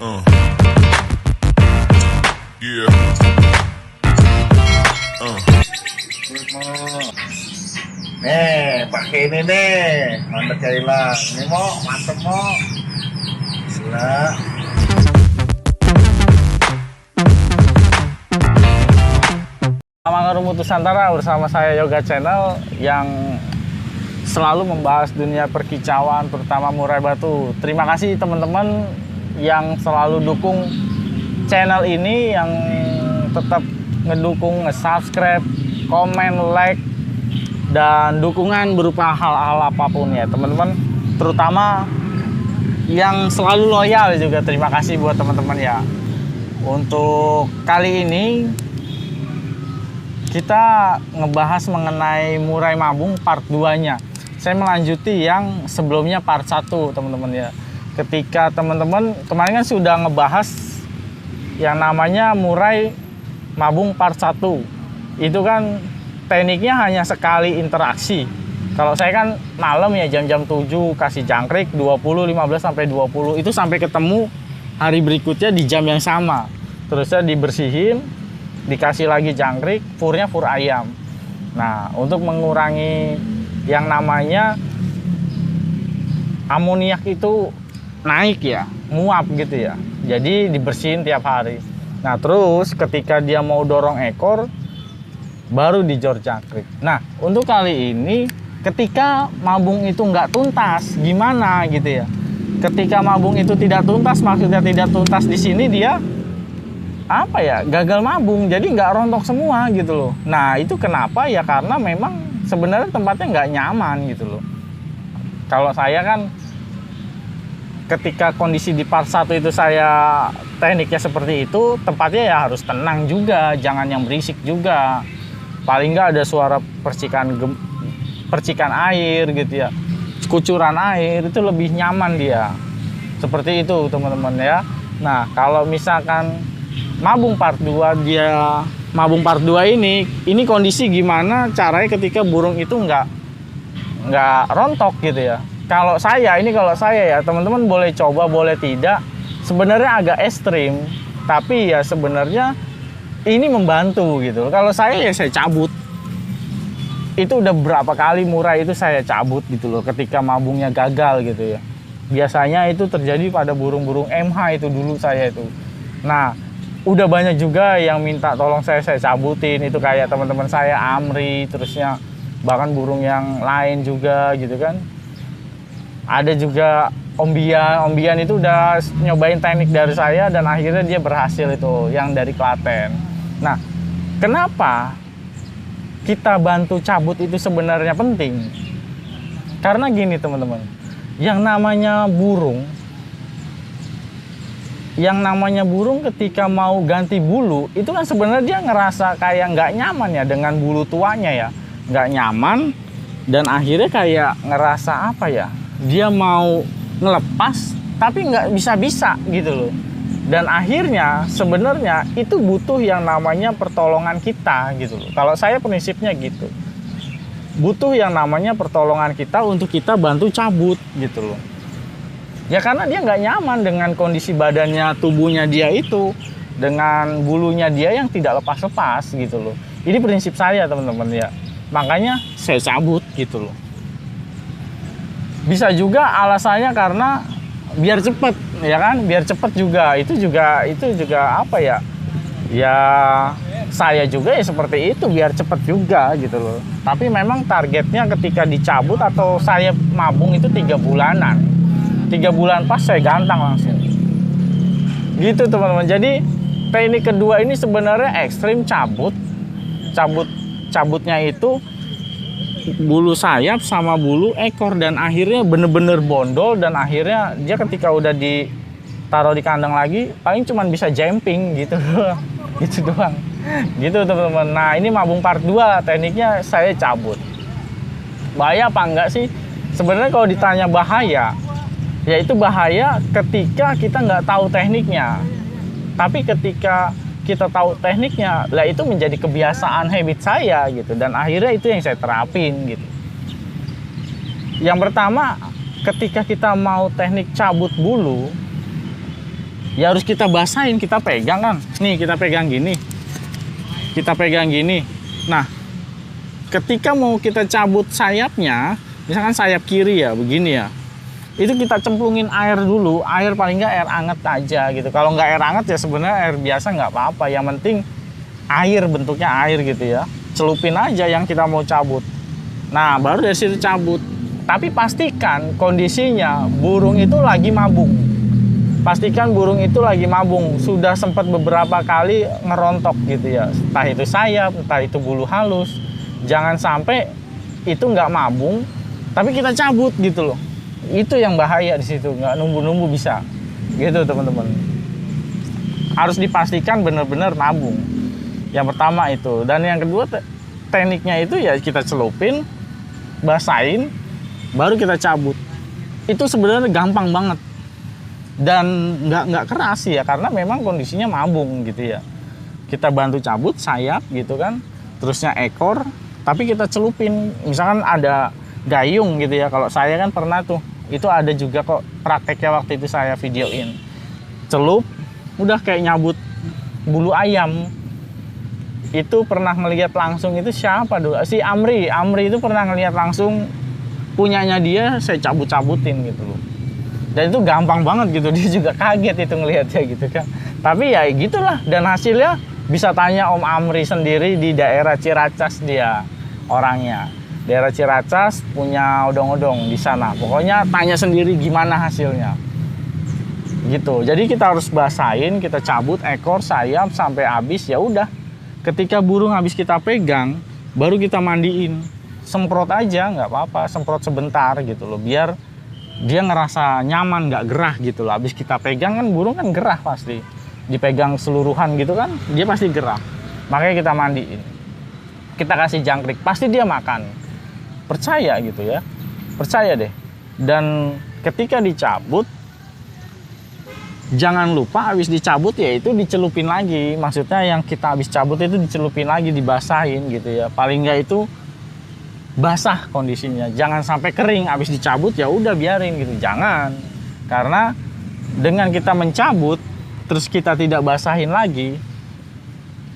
Uh. Yeah. Nih, pakai ini nih, mantep ya hilang. Ini mau, mantep mau. Gila. Sama Rumput Nusantara bersama saya Yoga Channel yang selalu membahas dunia perkicauan, terutama murai batu. Terima kasih teman-teman yang selalu dukung channel ini, yang tetap ngedukung, nge-subscribe, komen, like, dan dukungan berupa hal-hal apapun ya teman-teman. Terutama yang selalu loyal juga, terima kasih buat teman-teman ya. Untuk kali ini kita ngebahas mengenai murai mabung part 2-nya. Saya melanjuti yang sebelumnya part 1 teman-teman ya. Ketika teman-teman kemarin kan sudah ngebahas yang namanya murai mabung part 1. Itu kan tekniknya hanya sekali interaksi. Kalau saya kan malam ya jam-jam 7 kasih jangkrik 20, 15 sampai 20. Itu sampai ketemu hari berikutnya di jam yang sama. Terusnya dibersihin, dikasih lagi jangkrik, furnya fur ayam. Nah, untuk mengurangi yang namanya amoniak itu naik ya, nguap gitu ya. Jadi dibersihin tiap hari. Nah, terus ketika dia mau dorong ekor, baru dijor jangkrik. Nah, untuk kali ini ketika mabung itu nggak tuntas, gimana gitu ya? Ketika mabung itu tidak tuntas, maksudnya tidak tuntas di sini dia apa ya, gagal mabung, jadi nggak rontok semua gitu loh. Nah, itu kenapa ya? Karena memang sebenarnya tempatnya nggak nyaman gitu loh. Kalau saya kan ketika kondisi di part 1 itu saya tekniknya seperti itu, tempatnya ya harus tenang juga, jangan yang berisik juga. Paling nggak ada suara percikan air gitu ya, kucuran air, itu lebih nyaman dia. Seperti itu teman-teman ya. Nah, kalau misalkan mabung part 2 dia mabung part 2 ini kondisi gimana caranya ketika burung itu nggak rontok gitu ya. Kalau saya ya teman-teman boleh coba, boleh tidak. Sebenarnya agak ekstrim, tapi ya sebenarnya ini membantu gitu. Kalau saya ya saya cabut. Itu udah berapa kali murai itu saya cabut gitu loh ketika mabungnya gagal gitu ya. Biasanya itu terjadi pada burung-burung MH itu dulu saya itu. Nah, udah banyak juga yang minta tolong saya cabutin. Itu kayak teman-teman saya Amri, terusnya bahkan burung yang lain juga gitu kan. Ada juga Om Bian itu udah nyobain teknik dari saya dan akhirnya dia berhasil itu yang dari Klaten. Nah, kenapa kita bantu cabut itu sebenarnya penting? Karena gini teman-teman, yang namanya burung ketika mau ganti bulu itu kan sebenarnya dia ngerasa kayak nggak nyaman ya dengan bulu tuanya ya, nggak nyaman, dan akhirnya kayak ngerasa apa ya, dia mau ngelepas tapi nggak bisa gitu loh. Dan akhirnya sebenarnya itu butuh yang namanya pertolongan kita gitu loh. Kalau saya prinsipnya gitu, butuh yang namanya pertolongan kita untuk kita bantu cabut gitu loh. Ya karena dia nggak nyaman dengan kondisi badannya, tubuhnya dia itu, dengan bulunya dia yang tidak lepas-lepas gitu loh. Ini prinsip saya teman-teman ya. Makanya saya cabut gitu loh. Bisa juga alasannya karena biar cepet ya kan, biar cepet juga. Itu juga apa ya? Ya saya juga ya seperti itu, biar cepet juga gitu loh. Tapi memang targetnya ketika dicabut atau saya mabung itu 3 bulanan. 3 bulan pas saya gantang langsung. Gitu teman-teman. Jadi teknik kedua ini sebenarnya ekstrim, cabutnya itu bulu sayap sama bulu ekor, dan akhirnya bener-bener bondol, dan akhirnya dia ketika udah ditaruh di kandang lagi paling cuman bisa jumping gitu. Gitu doang. Gitu teman-teman. Nah, ini mabung part 2 tekniknya saya cabut. Bahaya apa enggak sih? Sebenarnya kalau ditanya bahaya, yaitu bahaya ketika kita nggak tahu tekniknya. Tapi ketika kita tahu tekniknya, lah itu menjadi kebiasaan, habit saya gitu, dan akhirnya itu yang saya terapin gitu. Yang pertama, ketika kita mau teknik cabut bulu, ya harus kita basahin, kita pegang kan. Nih kita pegang gini. Kita pegang gini. Nah, ketika mau kita cabut sayapnya, misalkan sayap kiri ya, begini ya. Itu kita cemplungin air dulu, air paling nggak air anget aja gitu. Kalau nggak air anget ya sebenarnya air biasa nggak apa-apa. Yang penting air, bentuknya air gitu ya. Celupin aja yang kita mau cabut. Nah, baru dari situ cabut. Tapi pastikan kondisinya burung itu lagi mabung. Pastikan burung itu lagi mabung. Sudah sempat beberapa kali ngerontok gitu ya. Entah itu sayap, entah itu bulu halus. Jangan sampai itu nggak mabung, tapi kita cabut gitu loh. Itu yang bahaya di situ, nggak numbu-numbu bisa. Gitu teman-teman. Harus dipastikan benar-benar mabung. Yang pertama itu. Dan yang kedua tekniknya itu ya kita celupin, basahin, baru kita cabut. Itu sebenarnya gampang banget. Dan nggak keras ya, karena memang kondisinya mabung gitu ya. Kita bantu cabut sayap gitu kan, terusnya ekor, tapi kita celupin. Misalkan ada gayung gitu ya, kalau saya kan pernah tuh, itu ada juga kok prakteknya waktu itu saya videoin. Celup, udah kayak nyabut bulu ayam. Itu pernah ngelihat langsung, itu siapa dulu? Si Amri itu pernah ngelihat langsung punyanya dia, saya cabut-cabutin gitu loh. Dan itu gampang banget gitu, dia juga kaget itu ngelihatnya gitu kan. Tapi ya gitulah, dan hasilnya bisa tanya Om Amri sendiri, di daerah Ciracas dia orangnya. Daerah Ciracas punya odong-odong di sana. Pokoknya tanya sendiri gimana hasilnya. Gitu. Jadi kita harus basahin, kita cabut ekor, sayap sampai habis, ya udah. Ketika burung habis kita pegang, baru kita mandiin. Semprot aja, nggak apa-apa, semprot sebentar gitu loh, biar dia ngerasa nyaman, nggak gerah gitu loh. Habis kita pegang kan burung kan gerah pasti. Dipegang seluruhan gitu kan, dia pasti gerah. Makanya kita mandiin. Kita kasih jangkrik, pasti dia makan. Percaya gitu ya, percaya deh. Dan ketika dicabut, jangan lupa habis dicabut ya itu dicelupin lagi. Maksudnya yang kita habis cabut itu dicelupin lagi, dibasahin gitu ya. Paling nggak itu basah kondisinya. Jangan sampai kering habis dicabut ya udah biarin gitu. Jangan. Karena dengan kita mencabut terus kita tidak basahin lagi,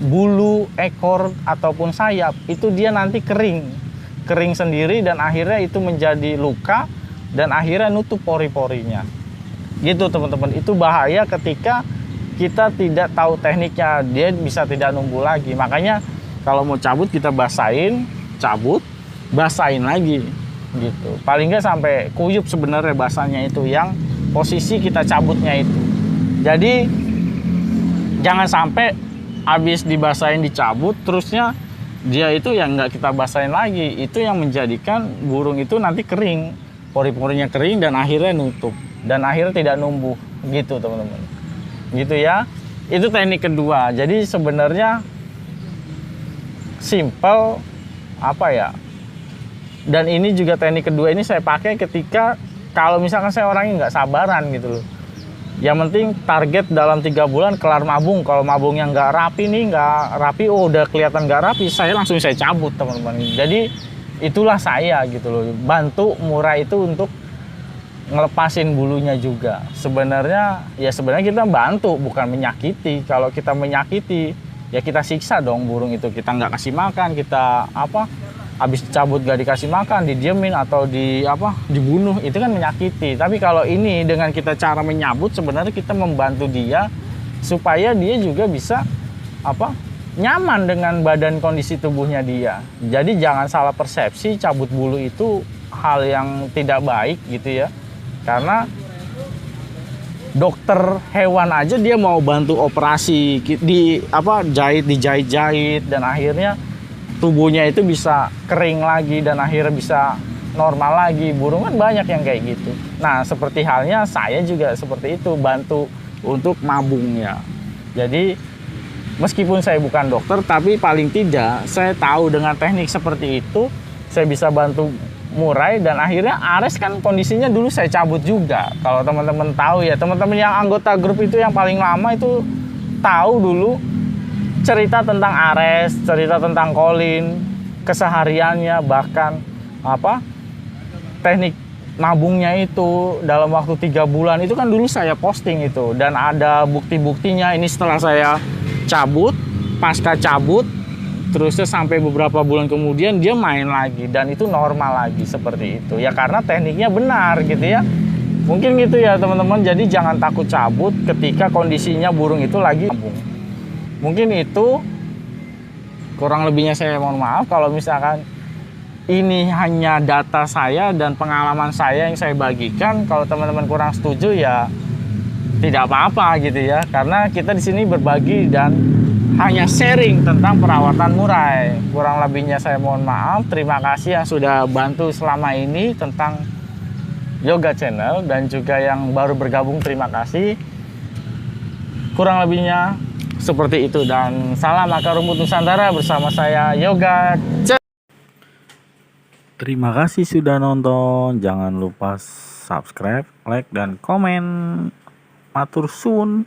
bulu, ekor ataupun sayap itu dia nanti kering sendiri dan akhirnya itu menjadi luka dan akhirnya nutup pori-porinya. Gitu teman-teman, itu bahaya ketika kita tidak tahu tekniknya, dia bisa tidak numbuh lagi. Makanya kalau mau cabut kita basahin, cabut, basahin lagi gitu. Paling nggak sampai kuyup sebenarnya basahnya itu, yang posisi kita cabutnya itu. Jadi jangan sampai habis dibasahin dicabut terusnya dia itu yang nggak kita basahin lagi. Itu yang menjadikan burung itu nanti kering, pori-porinya kering dan akhirnya nutup. Dan akhirnya tidak numbuh gitu teman-teman, gitu ya. Itu teknik kedua. Jadi sebenarnya simple apa ya, dan ini juga teknik kedua ini saya pakai ketika kalau misalkan saya orangnya nggak sabaran gitu loh. Yang penting target dalam 3 bulan kelar mabung. Kalau mabungnya nggak rapi nih, nggak rapi, oh udah kelihatan nggak rapi, saya langsung saya cabut teman-teman. Jadi itulah saya gitu loh, bantu murai itu untuk ngelepasin bulunya juga. Sebenarnya kita bantu, bukan menyakiti. Kalau kita menyakiti ya kita siksa dong burung itu. Kita nggak kasih makan, kita habis cabut gak dikasih makan, didiemin atau dibunuh, itu kan menyakiti. Tapi kalau ini dengan kita cara menyabut, sebenarnya kita membantu dia supaya dia juga bisa nyaman dengan badan kondisi tubuhnya dia. Jadi jangan salah persepsi, cabut bulu itu hal yang tidak baik gitu ya. Karena dokter hewan aja dia mau bantu operasi dijahit dan akhirnya tubuhnya itu bisa kering lagi dan akhirnya bisa normal lagi. Burung kan banyak yang kayak gitu. Nah, seperti halnya saya juga seperti itu, bantu untuk mabung ya. Jadi meskipun saya bukan dokter, tapi paling tidak saya tahu dengan teknik seperti itu saya bisa bantu murai. Dan akhirnya Ares kan kondisinya dulu saya cabut juga. Kalau teman-teman tahu ya, teman-teman yang anggota grup itu yang paling lama itu tahu dulu cerita tentang Ares, cerita tentang Colin, kesehariannya, bahkan teknik nabungnya itu dalam waktu 3 bulan itu kan dulu saya posting itu, dan ada bukti-buktinya. Ini setelah saya cabut, pasca cabut, terusnya sampai beberapa bulan kemudian dia main lagi dan itu normal lagi seperti itu. Ya karena tekniknya benar gitu ya. Mungkin gitu ya teman-teman. Jadi jangan takut cabut ketika kondisinya burung itu lagi nabung. Mungkin itu kurang lebihnya, saya mohon maaf kalau misalkan ini hanya data saya dan pengalaman saya yang saya bagikan. Kalau teman-teman kurang setuju ya tidak apa-apa gitu ya. Karena kita di sini berbagi dan hanya sharing tentang perawatan murai. Kurang lebihnya saya mohon maaf. Terima kasih yang sudah bantu selama ini tentang Yoga Channel, dan juga yang baru bergabung terima kasih. Kurang lebihnya seperti itu, dan salam akar rumput Nusantara bersama saya Yoga Channel. Terima kasih sudah nonton. Jangan lupa subscribe, like, dan komen. Matur suwun.